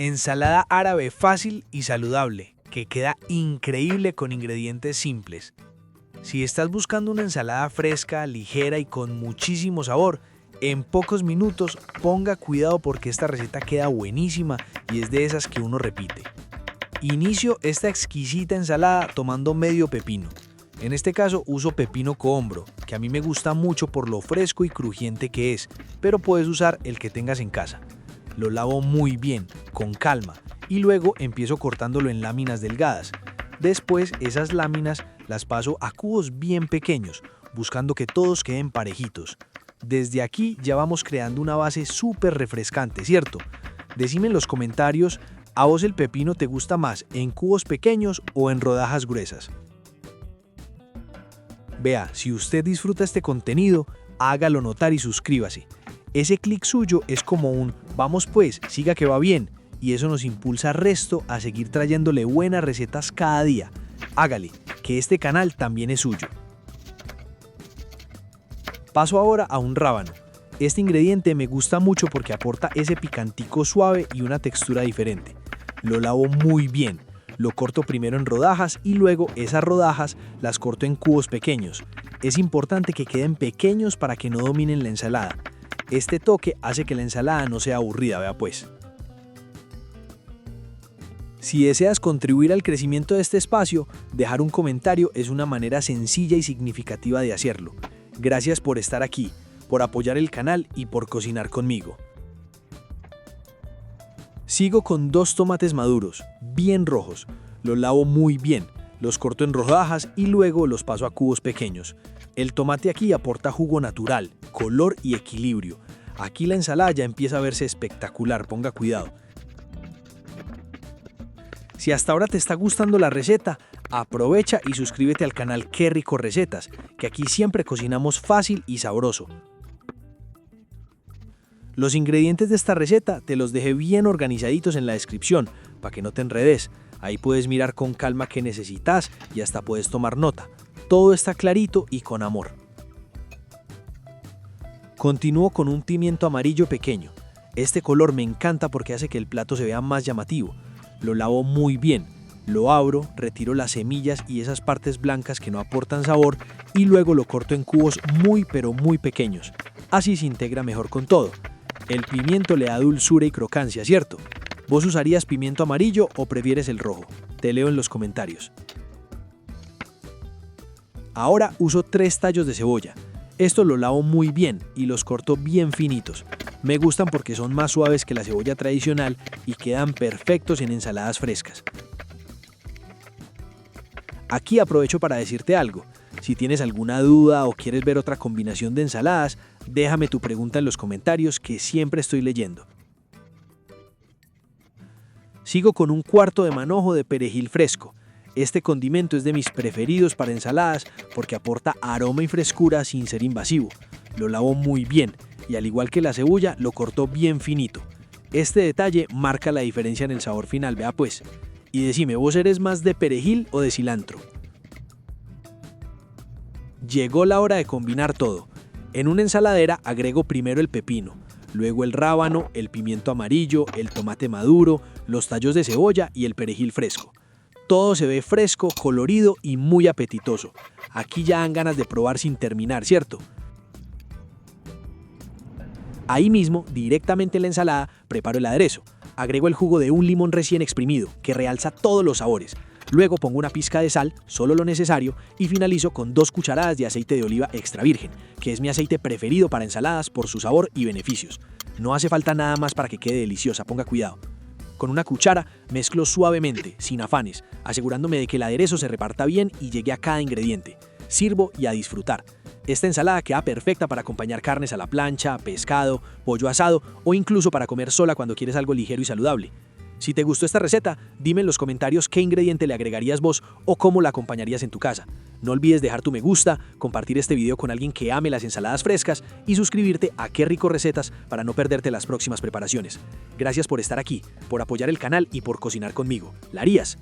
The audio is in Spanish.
Ensalada árabe fácil y saludable, que queda increíble con ingredientes simples. Si estás buscando una ensalada fresca, ligera y con muchísimo sabor, en pocos minutos ponga cuidado porque esta receta queda buenísima y es de esas que uno repite. Inicio esta exquisita ensalada tomando medio pepino. En este caso uso pepino cohombro, que a mí me gusta mucho por lo fresco y crujiente que es, pero puedes usar el que tengas en casa. Lo lavo muy bien, con calma, y luego empiezo cortándolo en láminas delgadas. Después esas láminas las paso a cubos bien pequeños, buscando que todos queden parejitos. Desde aquí ya vamos creando una base súper refrescante, ¿cierto? Decime en los comentarios, ¿a vos el pepino te gusta más en cubos pequeños o en rodajas gruesas? Vea, si usted disfruta este contenido, hágalo notar y suscríbase. Ese clic suyo es como un "vamos pues, siga que va bien", y eso nos impulsa resto a seguir trayéndole buenas recetas cada día. Hágale, que este canal también es suyo. Paso ahora a un rábano. Este ingrediente me gusta mucho porque aporta ese picantico suave y una textura diferente. Lo lavo muy bien. Lo corto primero en rodajas y luego esas rodajas las corto en cubos pequeños. Es importante que queden pequeños para que no dominen la ensalada. Este toque hace que la ensalada no sea aburrida, vea pues. Si deseas contribuir al crecimiento de este espacio, dejar un comentario es una manera sencilla y significativa de hacerlo. Gracias por estar aquí, por apoyar el canal y por cocinar conmigo. Sigo con 2 tomates maduros, bien rojos. Los lavo muy bien, los corto en rodajas y luego los paso a cubos pequeños. El tomate aquí aporta jugo natural, color y equilibrio. Aquí la ensalada ya empieza a verse espectacular, ponga cuidado. Si hasta ahora te está gustando la receta, aprovecha y suscríbete al canal Qué Rico Recetas, que aquí siempre cocinamos fácil y sabroso. Los ingredientes de esta receta te los dejé bien organizaditos en la descripción, para que no te enredes. Ahí puedes mirar con calma qué necesitas y hasta puedes tomar nota. Todo está clarito y con amor. Continúo con un pimiento amarillo pequeño. Este color me encanta porque hace que el plato se vea más llamativo. Lo lavo muy bien. Lo abro, retiro las semillas y esas partes blancas que no aportan sabor y luego lo corto en cubos muy pero muy pequeños. Así se integra mejor con todo. El pimiento le da dulzura y crocancia, ¿cierto? ¿Vos usarías pimiento amarillo o prefieres el rojo? Te leo en los comentarios. Ahora uso 3 tallos de cebolla. Estos los lavo muy bien y los corto bien finitos. Me gustan porque son más suaves que la cebolla tradicional y quedan perfectos en ensaladas frescas. Aquí aprovecho para decirte algo. Si tienes alguna duda o quieres ver otra combinación de ensaladas, déjame tu pregunta en los comentarios que siempre estoy leyendo. Sigo con un cuarto de manojo de perejil fresco. Este condimento es de mis preferidos para ensaladas porque aporta aroma y frescura sin ser invasivo. Lo lavo muy bien y al igual que la cebolla lo corto bien finito. Este detalle marca la diferencia en el sabor final, vea pues. Y decime, ¿vos eres más de perejil o de cilantro? Llegó la hora de combinar todo. En una ensaladera agrego primero el pepino, luego el rábano, el pimiento amarillo, el tomate maduro, los tallos de cebolla y el perejil fresco. Todo se ve fresco, colorido y muy apetitoso. Aquí ya dan ganas de probar sin terminar, ¿cierto? Ahí mismo, directamente en la ensalada, preparo el aderezo. Agrego el jugo de un limón recién exprimido, que realza todos los sabores. Luego pongo una pizca de sal, solo lo necesario, y finalizo con 2 cucharadas de aceite de oliva extra virgen, que es mi aceite preferido para ensaladas por su sabor y beneficios. No hace falta nada más para que quede deliciosa, ponga cuidado. Con una cuchara mezclo suavemente, sin afanes, asegurándome de que el aderezo se reparta bien y llegue a cada ingrediente. Sirvo y a disfrutar. Esta ensalada queda perfecta para acompañar carnes a la plancha, pescado, pollo asado o incluso para comer sola cuando quieres algo ligero y saludable. Si te gustó esta receta, dime en los comentarios qué ingrediente le agregarías vos o cómo la acompañarías en tu casa. No olvides dejar tu me gusta, compartir este video con alguien que ame las ensaladas frescas y suscribirte a Qué Rico Recetas para no perderte las próximas preparaciones. Gracias por estar aquí, por apoyar el canal y por cocinar conmigo. ¿La harías?